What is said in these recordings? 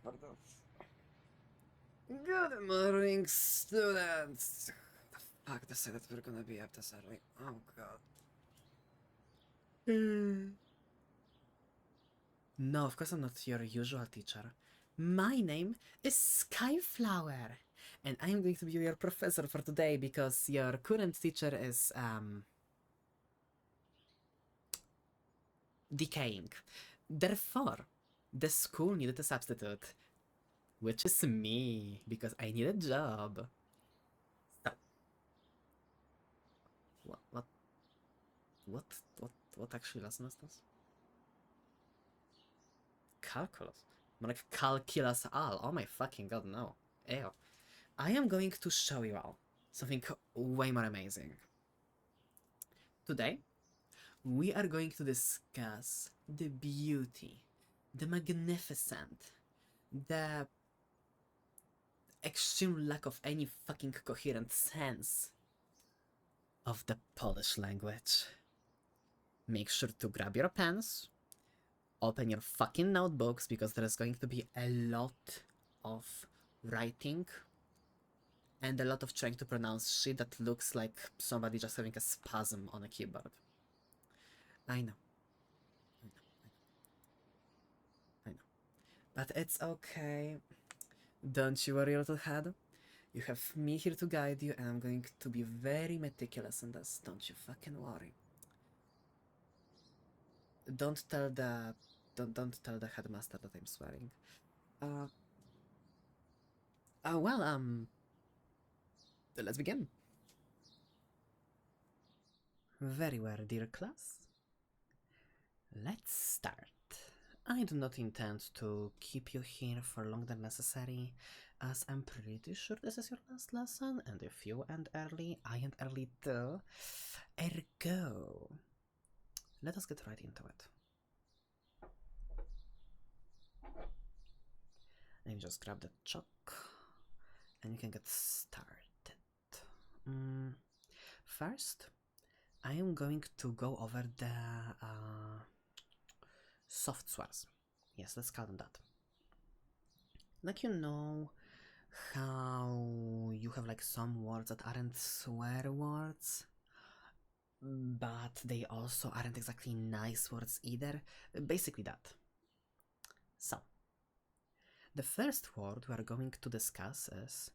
Pardon. Good morning, students! The fuck decided we're gonna be up this early? Oh god. No, of course I'm not your usual teacher. My name is Skyflower, and I'm going to be your professor for today because your current teacher is, decaying. Therefore, the school needed a substitute, which is me, because I need a job. So, what actually lesson is this? Calculus? More like calculus all. Oh my fucking god, no. Ew. I am going to show you all something way more amazing. Today, we are going to discuss the beauty, the magnificent, the extreme lack of any fucking coherent sense of the Polish language. Make sure to grab your pens, open your fucking notebooks, because there is going to be a lot of writing and a lot of trying to pronounce shit that looks like somebody just having a spasm on a keyboard. I know. But it's okay. Don't you worry, little head. You have me here to guide you, and I'm going to be very meticulous in this. Don't you fucking worry. Don't tell the headmaster that I'm swearing. Let's begin. Very well, dear class. Let's start. I do not intend to keep you here for longer than necessary, as I'm pretty sure this is your last lesson, and if you end early, I end early too. Ergo, let us get right into it. Let me just grab the chalk, and you can get started. First, I am going to go over the soft swears. Yes, let's call them that. Like, you know how you have like some words that aren't swear words, but they also aren't exactly nice words either? Basically that. So, the first word we are going to discuss is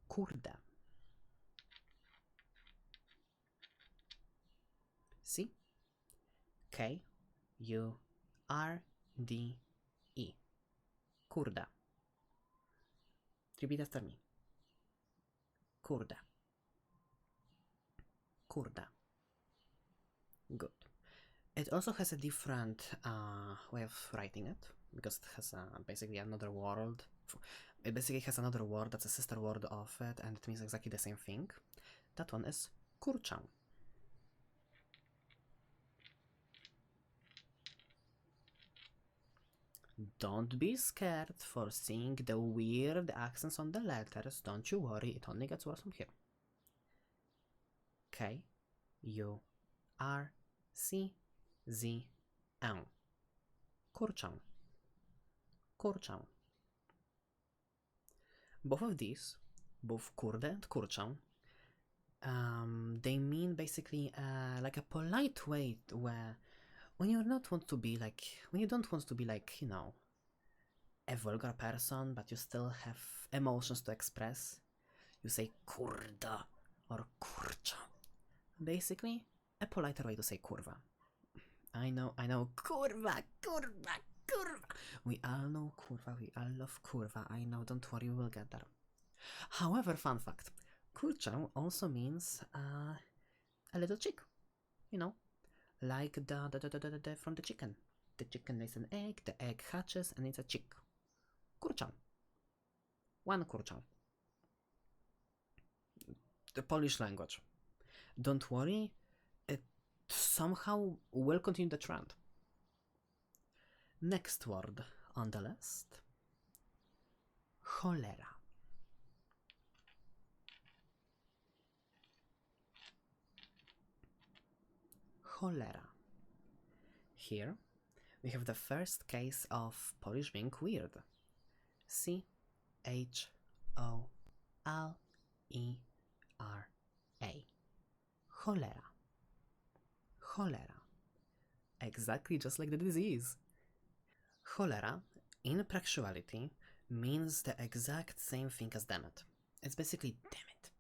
kurde. See? K-U-R-D-E. Kurde. Repeat after me. Kurde. Kurde. Good. It also has a different way of writing it, because it has basically another word. It basically has another word that's a sister word of it, and it means exactly the same thing. That one is kurczę. Don't be scared for seeing the weird accents on the letters. Don't you worry, it only gets worse from here. K-U-R-C-Z-Ę. Kurczę. Kurczę. Both of these, both kurde and kurczę, they mean basically like a polite way where when you don't want to be like, you know, a vulgar person, but you still have emotions to express, you say kurda or kurcza. Basically, a politer way to say kurwa. I know, kurwa. We all know kurwa, we all love kurwa, I know, don't worry, we will get there. However, fun fact, kurczę also means a little chick, you know, like the from the chicken. The chicken lays an egg, the egg hatches, and it's a chick. Kurczę. One kurczę. The Polish language. Don't worry, it somehow will continue the trend. Next word on the list. Cholera. Cholera. Here we have the first case of Polish being weird. C-H-O-L-E-R-A. Cholera. Cholera. Exactly just like the disease. Cholera, in actuality, means the exact same thing as damn it. It's basically damn it.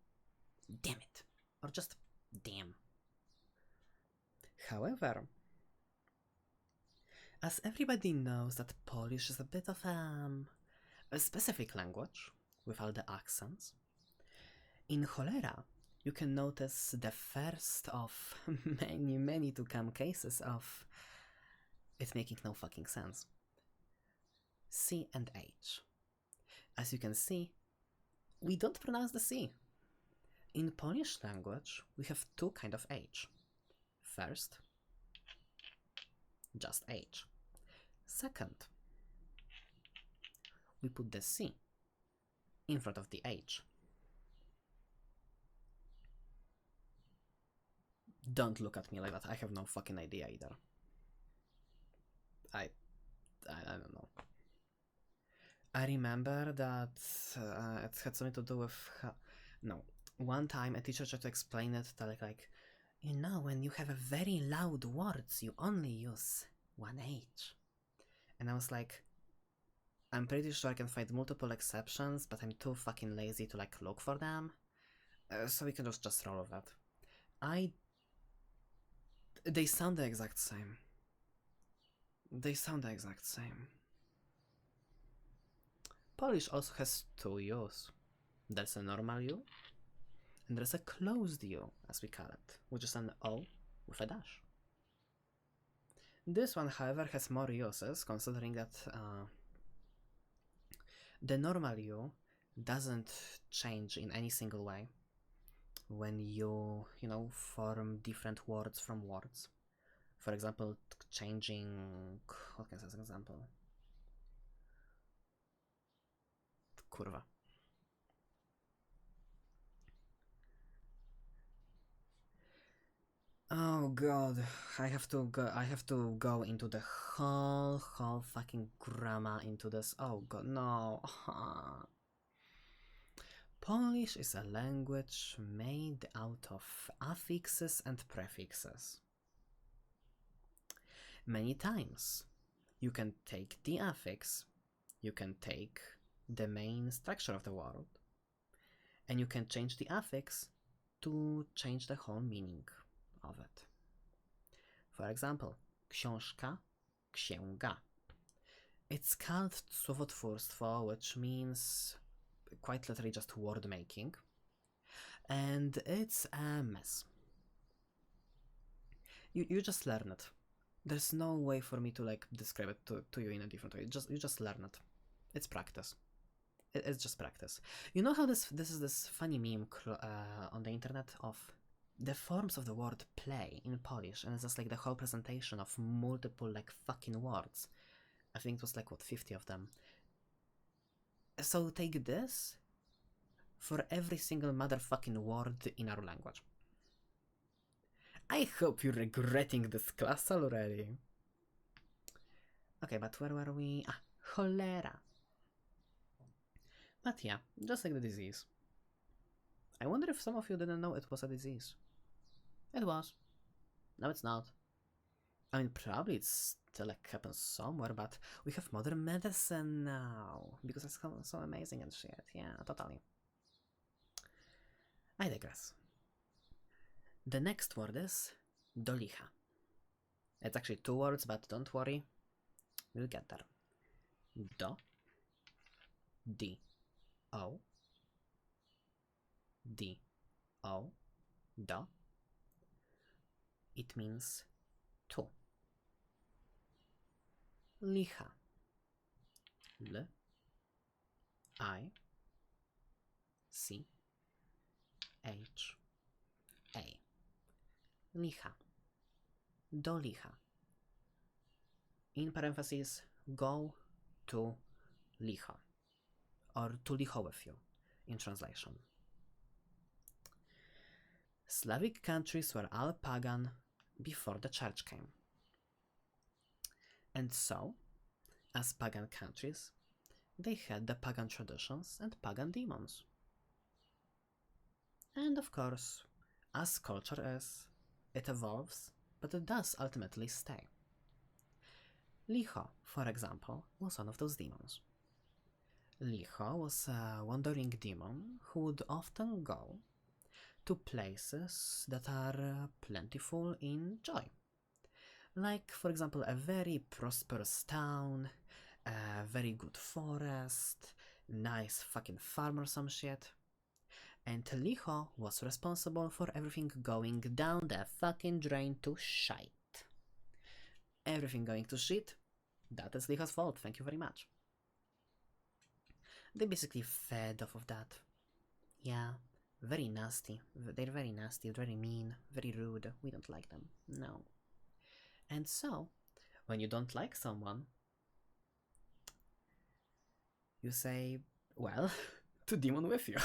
Damn it. Or just damn. However, as everybody knows that Polish is a bit of a specific language, with all the accents, in cholera you can notice the first of many to come cases of it making no fucking sense. C and H. As you can see, we don't pronounce the C. In Polish language, we have two kinds of H. First, just H. Second, we put the C in front of the H. Don't look at me like that, I have no fucking idea either. I don't know. I remember that it had something to do with... no. One time a teacher tried to explain it that like, you know, when you have a very loud words, you only use one H. And I was like, I'm pretty sure I can find multiple exceptions, but I'm too fucking lazy to like look for them. So we can just roll with that. They sound the exact same. They sound the exact same. Polish also has two U's. There's a normal U, and there's a closed U, as we call it, which is an O with a dash. This one, however, has more uses, considering that the normal U doesn't change in any single way when you form different words from words. For example, changing... what can I say as an example? Kurwa. Oh god, I have to go into the whole fucking grammar into this. Oh god, no. Polish is a language made out of affixes and prefixes. Many times you can take the affix, you can take the main structure of the word, and you can change the affix to change the whole meaning of it. For example, książka, księga. It's called słowotwórstwo, which means quite literally just word making, and it's a mess. You just learn it. There's no way for me to like describe it to you in a different way. You just learn it. It's practice. It's just practice. You know how this is this funny meme on the internet of the forms of the word play in Polish, and it's just like the whole presentation of multiple like fucking words. I think it was like what, 50 of them. So take this for every single motherfucking word in our language. I hope you're regretting this class already. Okay, but where were we? Ah, cholera. But yeah, just like the disease. I wonder if some of you didn't know it was a disease. It was. No, it's not. I mean, probably it's still like happens somewhere, but we have modern medicine now because it's so amazing and shit. Yeah, totally. I digress. The next word is dolicha. It's actually two words, but don't worry, we'll get there. Do, D, O, D, O, do. It means two. Licha. L, I, C, H, A. Licha. Do licha. In parentheses, go to licha. Or to licho with you, in translation. Slavic countries were all pagan before the church came. And so, as pagan countries, they had the pagan traditions and pagan demons. And of course, as culture is, it evolves, but it does ultimately stay. Licho, for example, was one of those demons. Licho was a wandering demon who would often go to places that are plentiful in joy. Like, for example, a very prosperous town, a very good forest, nice fucking farm or some shit. And Licho was responsible for everything going down the fucking drain to shite. Everything going to shit, that is Licho's fault, thank you very much. They basically fed off of that. Yeah, very nasty. They're very nasty, very mean, very rude. We don't like them. No. And so, when you don't like someone, you say, well, to demon with you.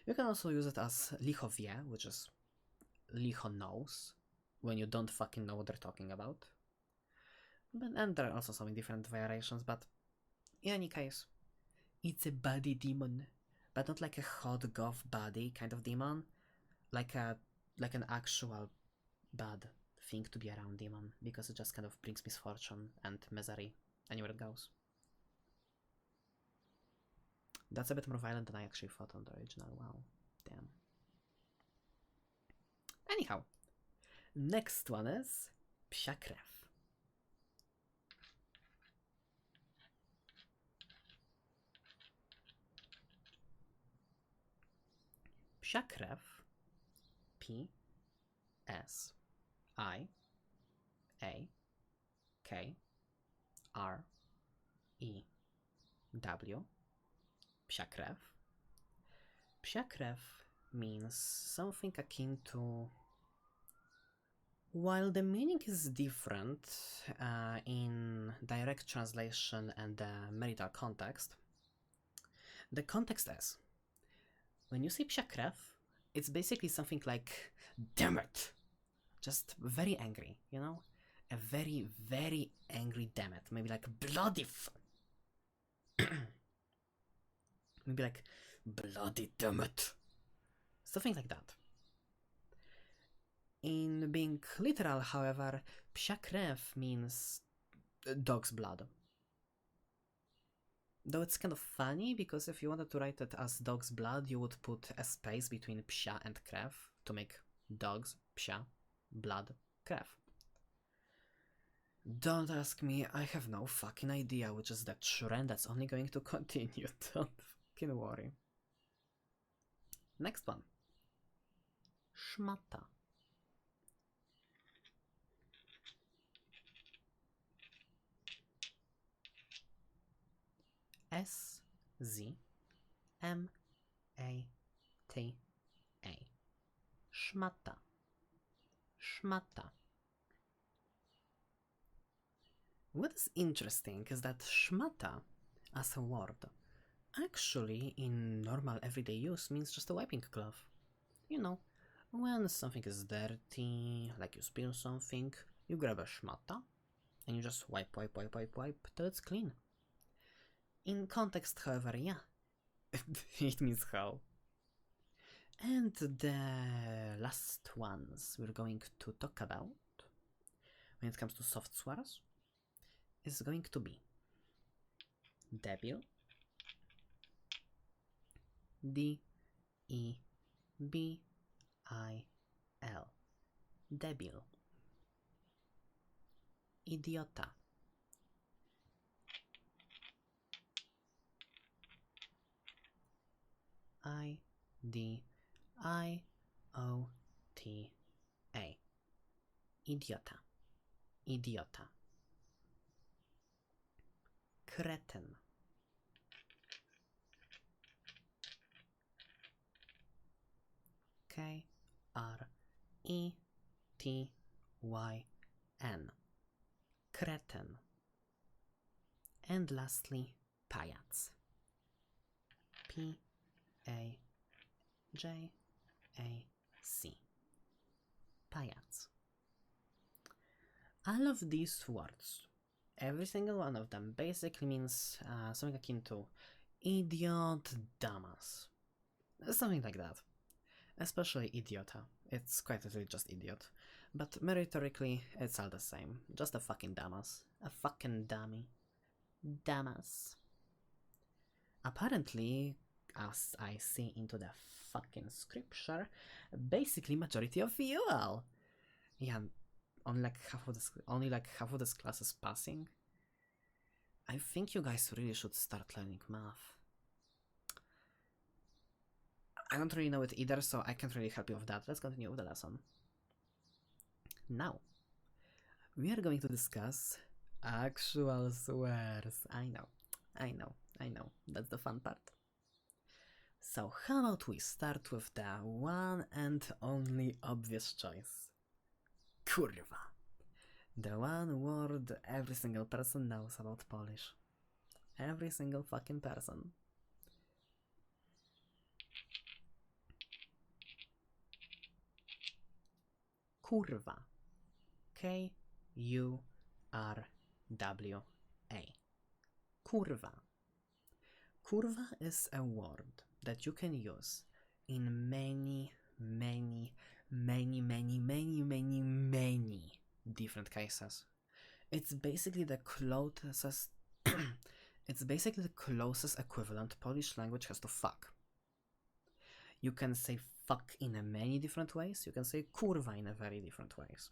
You can also use it as Licho wie, which is Licho knows, when you don't fucking know what they're talking about. And there are also some different variations, but in any case, it's a body demon, but not like a hot goth body kind of demon, like an actual bad thing to be around demon, because it just kind of brings misfortune and misery anywhere it goes. That's a bit more violent than I actually thought on the original. Wow, damn. Anyhow, next one is Psia krew. Psia krew, P S I A K R E W. Psia krew. Psia krew means something akin to, while the meaning is different in direct translation and the marital context, the context is, when you say psia krew, it's basically something like, damn it! Just very angry, you know? A very, very angry damn it. Maybe like bloody maybe like bloody damn it. Something like that. In being literal, however, psia krew means dog's blood. Though it's kind of funny, because if you wanted to write it as dog's blood, you would put a space between psia and krew to make dogs, psia, blood, krew. Don't ask me, I have no fucking idea, which is the trend that's only going to continue, don't fucking worry. Next one. Szmata. S-Z-M-A-T-A. Szmata. Szmata. What is interesting is that szmata, as a word, actually in normal everyday use means just a wiping cloth. You know, when something is dirty, like you spill something, you grab a szmata and you just wipe till it's clean. In context, however, yeah, it means hell. And the last ones we're going to talk about when it comes to soft swears is going to be debil, D-E-B-I-L, debil, idiota, I-D-I-O-T-A, idiota, idiota, kretyn, K-R-E-T-Y-N, kretyn. And lastly, pajac, P-A-J-A-C, pajac. All of these words every single one of them basically means something akin to idiot, dumbass. Something like that. Especially idiota. It's quite literally just idiot. But rhetorically, it's all the same. Just a fucking dumbass. A fucking dummy. Dumbass. Apparently, as I see into the fucking scripture, basically majority of you all. Yeah, only like half of this class is passing. I think you guys really should start learning math. I don't really know it either, so I can't really help you with that. Let's continue with the lesson. Now, we are going to discuss actual swears. I know. That's the fun part. So how about we start with the one and only obvious choice. Kurwa. The one word every single person knows about Polish. Every single fucking person. Kurwa. K-U-R-W-A. Kurwa. Kurwa is a word that you can use in many different cases. It's basically the closest equivalent Polish language has to fuck. You can say fuck in a many different ways, you can say kurwa in a very different ways.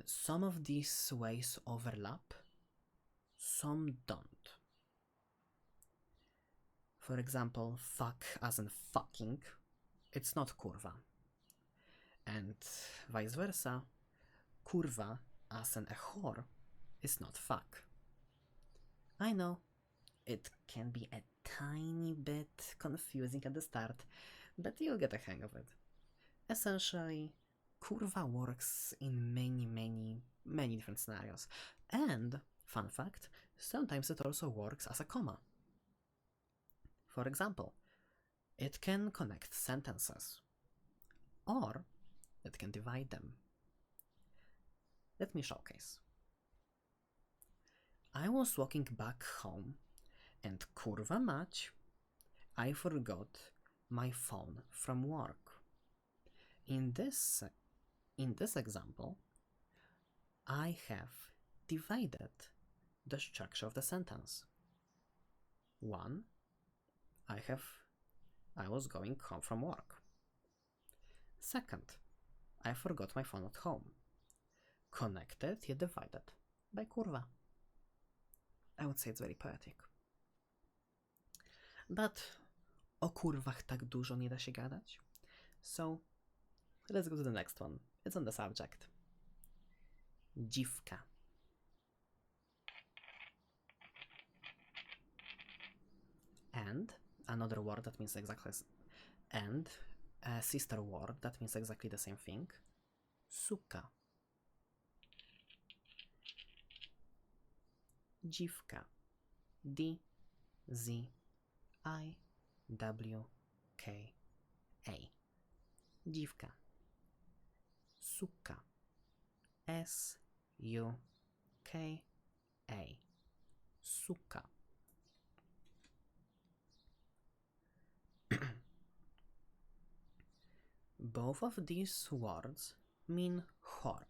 Some of these ways overlap, some don't. For example, fuck as in fucking, it's not kurwa. And vice versa, kurwa as in a whore is not fuck. I know, it can be a tiny bit confusing at the start, but you'll get a hang of it. Essentially, kurwa works in many different scenarios. And, fun fact, sometimes it also works as a comma. For example, it can connect sentences, or it can divide them. Let me showcase. I was walking back home, and kurwa mać, I forgot my phone from work. In this example, I have divided the structure of the sentence. One, I was going home from work. Second, I forgot my phone at home. Connected yet divided by kurwa. I would say it's very poetic. But o kurwach tak dużo nie da się gadać. So, let's go to the next one. It's on the subject. Dziwka. And another word that means exactly and a sister word that means exactly the same thing. Suka. Dziwka. D-Z-I-W-K-A. Dziwka. Suka. S-U-K-A. Suka. Both of these words mean whore.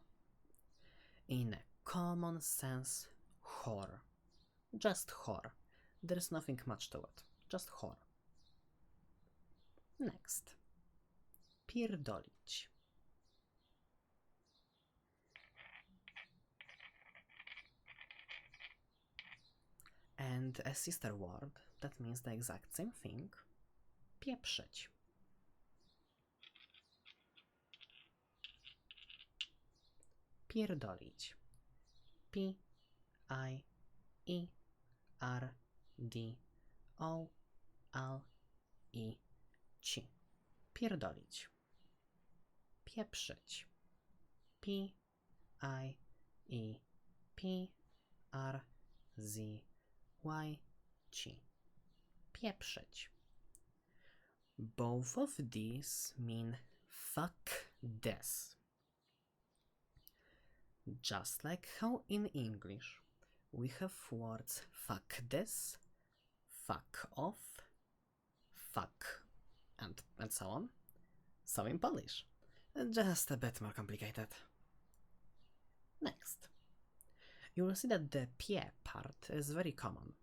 In a common sense, whore. Just whore. There's nothing much to it. Just whore. Next. Pierdolić. And a sister word that means the exact same thing. Pieprzyć. Pierdolić. P-I-E-R-D-O-L-I-C. Pierdolić. Pieprzyć. P-I-E-P-R-Z-Y-C. Pieprzyć. Both of these mean fuck this. Just like how in English we have words fuck this, fuck off, fuck, and so on. So in Polish. Just a bit more complicated. Next. You will see that the pie part is very common.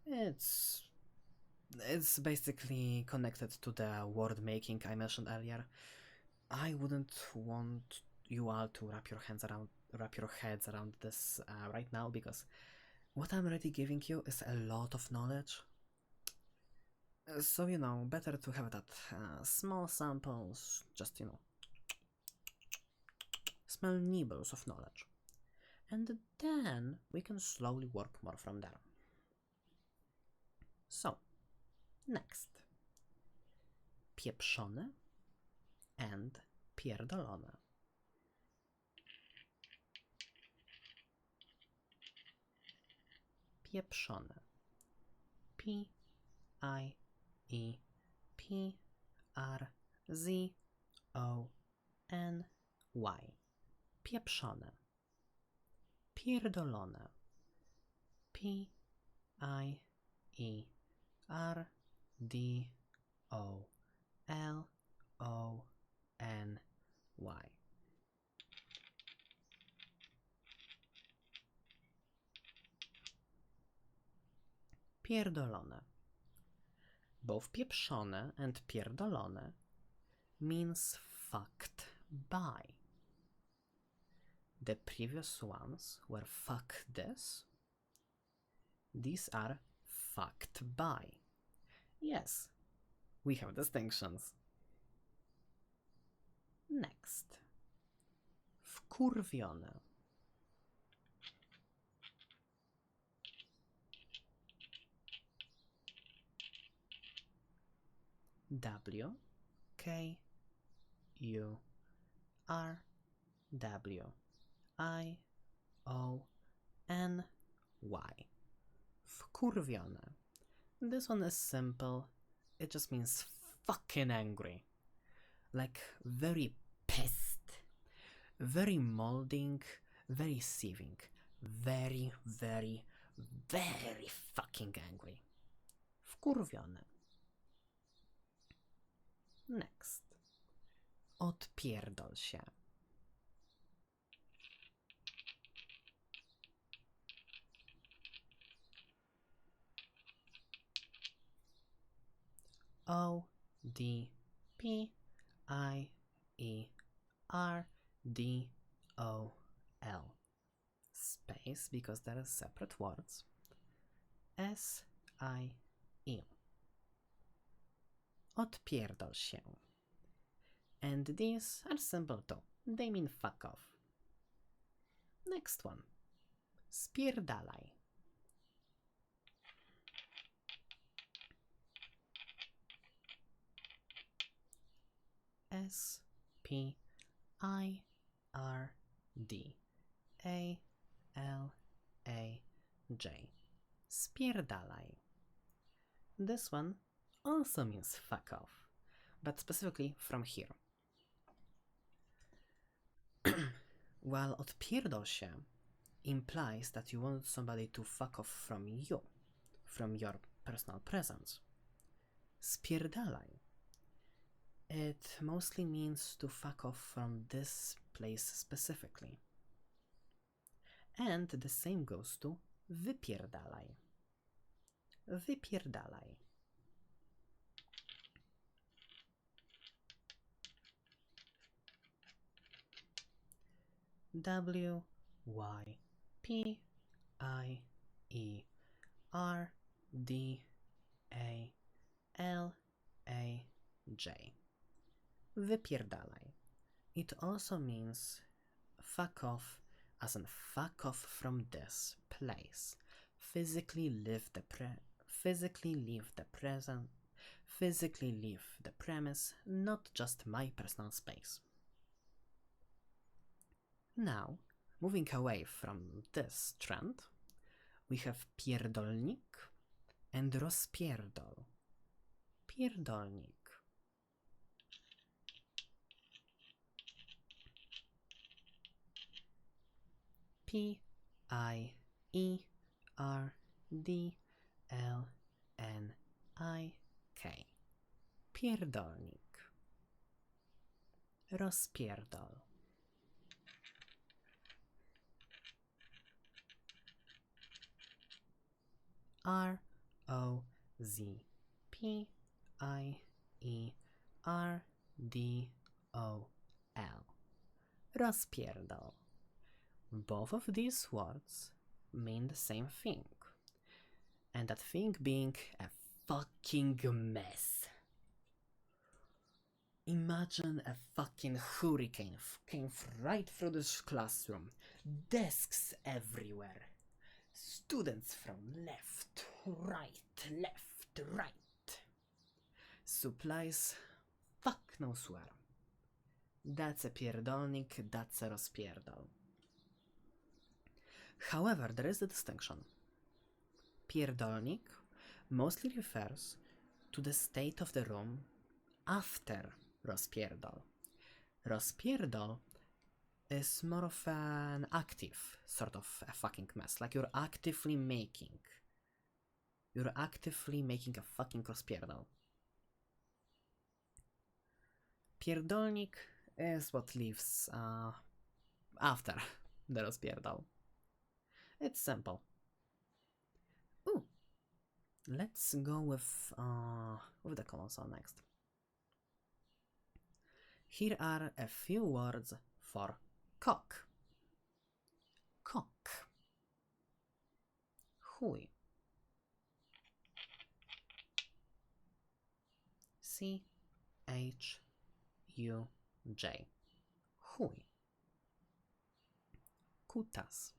It's basically connected to the word making I mentioned earlier. I wouldn't want you all to wrap your heads around this right now, because what I'm already giving you is a lot of knowledge. So, better to have that small samples, just, small nibbles of knowledge. And then we can slowly work more from there. So, next. Pieprzone and pierdolone. Pieprzone. P-I-E-P-R-Z-O-N-Y. Pieprzone. Pierdolone. P-I-E-R-D-O-L-O-N-Y. Pierdolone. Both pieprzone and pierdolone means fucked by. The previous ones were fuck this. These are fucked by. Yes, we have distinctions. Next. Wkurwione. W-K-U-R-W-I-O-N-Y. Wkurwione. This one is simple. It just means fucking angry. Like very pissed. Very molding. Very sieving. Very, very, very fucking angry. Wkurwione. Next. Odpierdol się. O-D-P-I-E-R-D-O-L. Space, because there are separate words. S-I-E. Odpierdol się. And these are simple too. They mean fuck off. Next one. Spierdalaj. S-P-I-R-D-A-L-A-J. Spierdalaj. This one also means fuck off, but specifically from here. While odpierdol się implies that you want somebody to fuck off from you, from your personal presence. Spierdalaj. It mostly means to fuck off from this place specifically. And the same goes to wypierdalaj. Wypierdalaj. W-Y-P-I-E-R-D-A-L-A-J. Wypierdalaj. It also means fuck off, as in fuck off from this place. Physically leave the premise, not just my personal space. Now, moving away from this trend, we have pierdolnik and rozpierdol. Pierdolnik. P-I-E-R-D-O-L-N-I-K. Pierdolnik. Pierdolnik. Rozpierdol. Rozpierdol. Rozpierdol. Both of these words mean the same thing, and that thing being a fucking mess. Imagine a fucking hurricane came right through this classroom, desks everywhere, students from left, right, supplies, fuck knows where. That's a pierdolnik, that's a rozpierdol. However, there is a distinction. Pierdolnik mostly refers to the state of the room after rozpierdol. Rozpierdol is more of an active sort of a fucking mess, like you're actively making a fucking rozpierdol. Pierdolnik is what leaves after the rozpierdol. It's simple. Ooh, let's go with the console next. Here are a few words for cock. Cock. Chuj. C-H-U-J. Chuj. Kutas.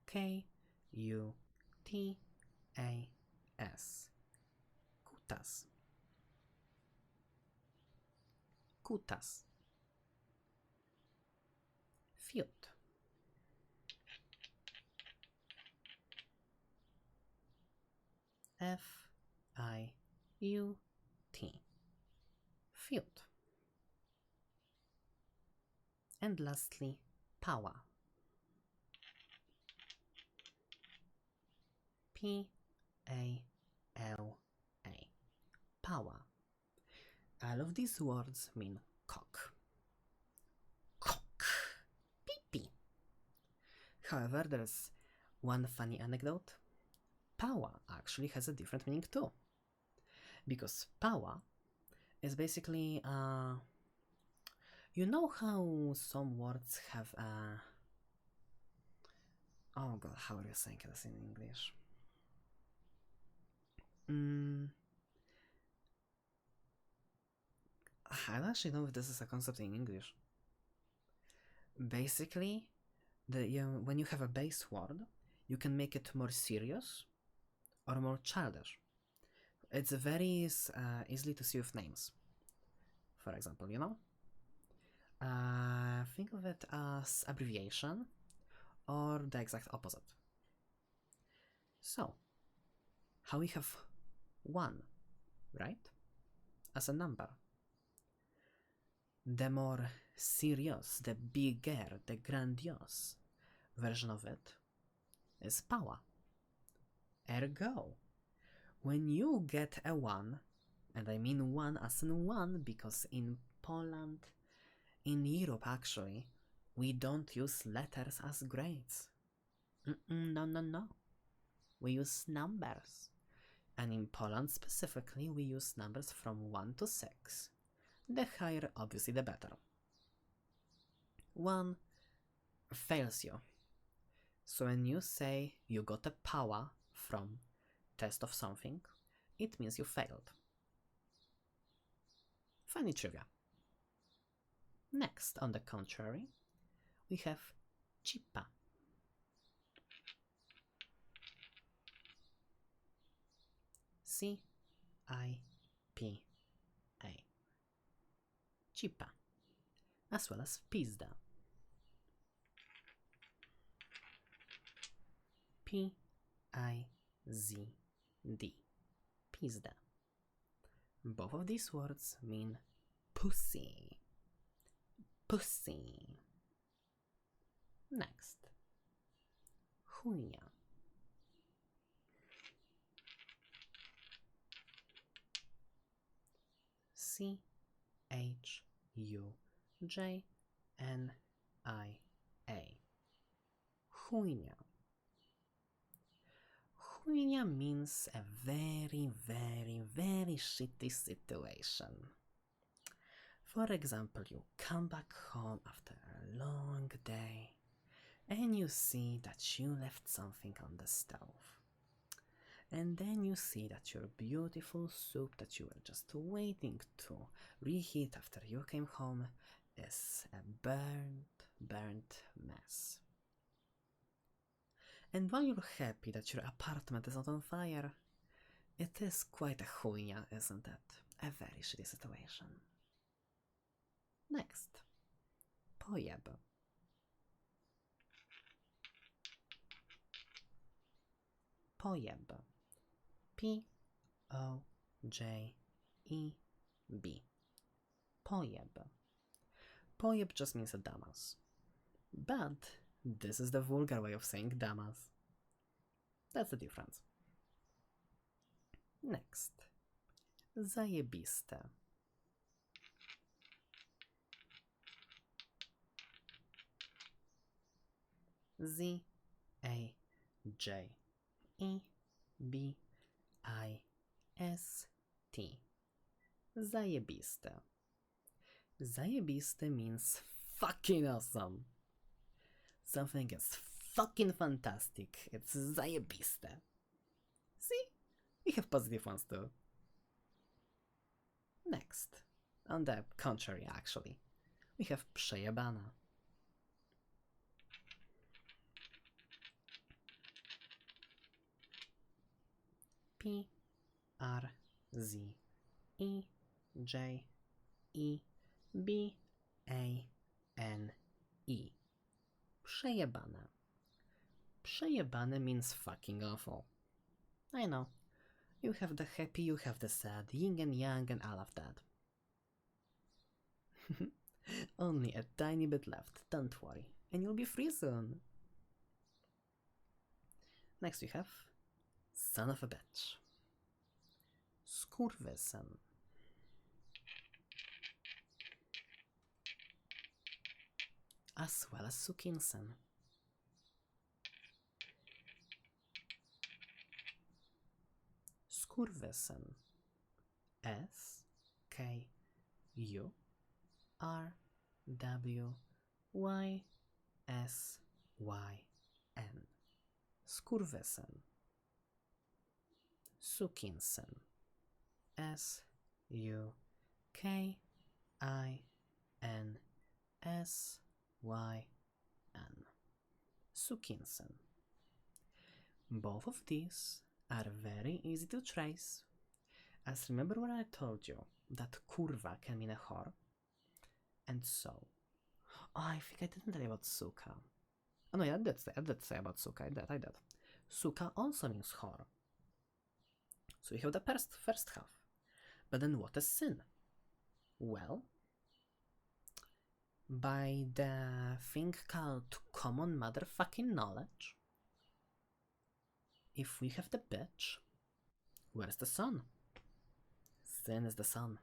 K-U-T-A-S. Kutas. Kutas. Fiut. F-I-U-T. Fiut. And lastly, power. P-A-L-A. Power. All of these words mean cock. Cock. Pee-pee. However, there's one funny anecdote. Power actually has a different meaning too. Because power is basically, you know how some words have a... Oh god, how are you saying this in English? I don't actually know if this is a concept in English. Basically, when you have a base word, you can make it more serious or more childish. It's very easily to see with names. For example, you know? Think of it as abbreviation or the exact opposite. So, how we have 1, right? As a number. The more serious, the bigger, the grandiose version of it is power. Ergo, when you get a 1, and I mean 1 as in 1 because in Poland, in Europe actually, we don't use letters as grades. No. We use numbers. And in Poland specifically, we use numbers from 1 to 6. The higher, obviously, the better. 1 fails you. So when you say you got a power from test of something, it means you failed. Funny trivia. Next, on the contrary, we have chipa. C-I-P-A. Chipa, as well as pizda. P-I-Z-D. Pizda. Both of these words mean pussy. Pussy. Next. Chujnia. Chujnia. Chujnia. Chujnia means a very, very, very shitty situation. For example, you come back home after a long day and you see that you left something on the stove. And then you see that your beautiful soup that you were just waiting to reheat after you came home is a burnt mess. And while you're happy that your apartment is not on fire, it is quite a chujnia, isn't it? A very shitty situation. Next. Pojeb. Pojeb. P-O-J-E-B. Pojeb. Pojeb just means a damas. But this is the vulgar way of saying damas. That's the difference. Next. Zajebiste. Z-A-J-E-B-I-S-T. Zajebiste. Zajebiste means fucking awesome. Something is fucking fantastic. It's zajebiste. See? We have positive ones too. Next. On the contrary, actually. We have przejebana. P-R-Z-E-J-E-B-A-N-E. Przejebane. Przejebane means fucking awful. I know. You have the happy, you have the sad, yin and yang and all of that. Only a tiny bit left, don't worry, and you'll be free soon. Next we have son of a bitch. Skurwysyn. As well as sukinsyn. Skurwysyn. S-K-U-R-W-Y-S-Y-N. Skurwysyn. Sukinsyn. S-U-K-I-N-S-Y-N. Sukinsyn. Both of these are very easy to trace, as remember when I told you that kurwa can mean a whore? And so, I think I didn't tell you about suka. Oh no, yeah, I did say about suka, I did. Suka also means whore. So we have the first half. But then what is sin? Well, by the thing called common motherfucking knowledge, if we have the bitch, where's the sun? Sin is the sun.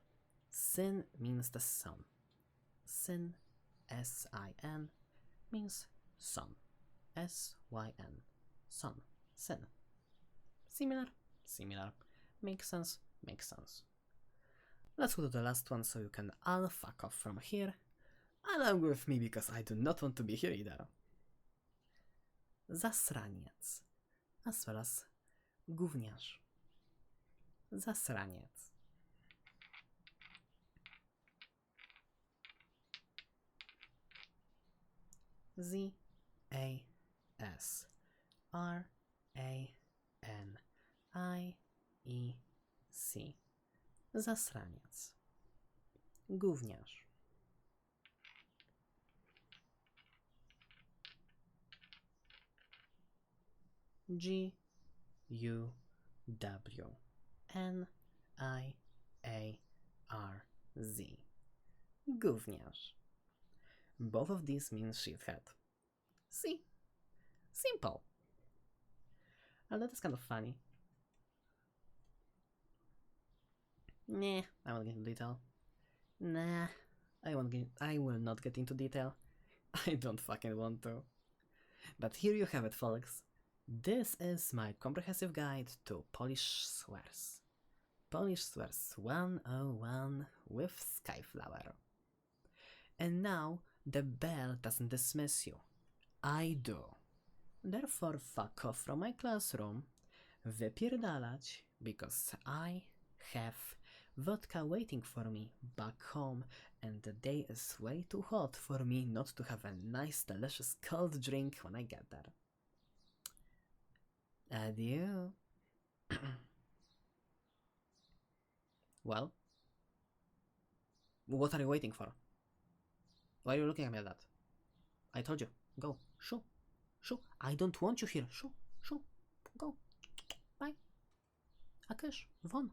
Sin means the sun. Sin, S-I-N, means sun. S-Y-N. Sun. Sin. Similar? Similar. Makes sense? Makes sense. Let's go to the last one so you can all fuck off from here, along with me because I do not want to be here either. Zasraniec, as well as gówniarz. Zasraniec. Z-A-S-R-A-N-I-E-C. Zasraniec. Gówniarz. G-U-W-N-I-A-R-Z. Gówniarz. Both of these mean shithead. See? Simple. Although that's kind of funny. Nah, I won't get into detail. Nah, I will not get into detail. I don't fucking want to. But here you have it, folks. This is my comprehensive guide to Polish swears. Polish swears 101 with Skyflower. And now the bell doesn't dismiss you. I do. Therefore fuck off from my classroom, wypierdalać, because I have vodka waiting for me back home and the day is way too hot for me not to have a nice delicious cold drink when I get there. Adieu. Well? What are you waiting for? Why are you looking at me like that? I told you, go, shoo, shoo, I don't want you here, shoo, shoo, go, bye, a kysz, won,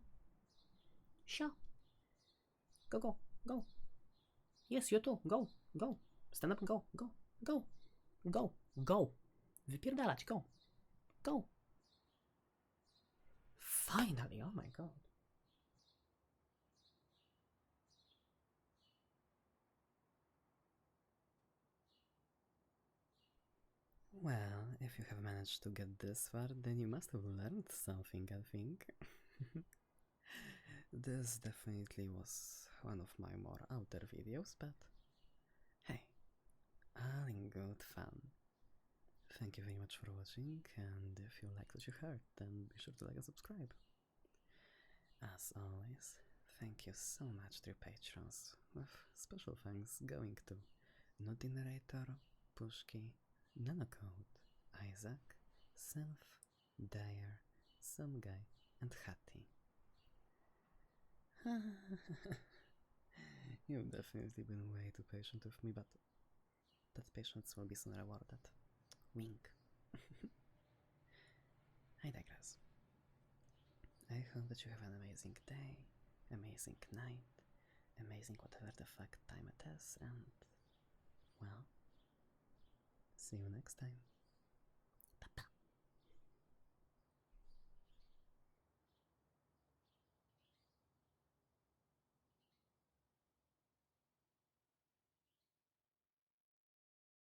sio, go, go, go, yes, you too, go, go, stand up and go, go, go, go, go, wypierdalać, go, go, finally, oh my god. Well, if you have managed to get this far, then you must have learned something, I think. This definitely was one of my more out there videos, but hey, all in good fun. Thank you very much for watching, and if you liked what you heard, then be sure to like and subscribe. As always, thank you so much to your patrons, with special thanks going to Nutty Narrator, Pushki, Nanocode, Isaac, Sylph, Dyer, Some Guy, and Hattie. You've definitely been way too patient with me, but that patience will be soon rewarded. Wink. I digress. I hope that you have an amazing day, amazing night, amazing whatever the fuck time it is, and well, see you next time.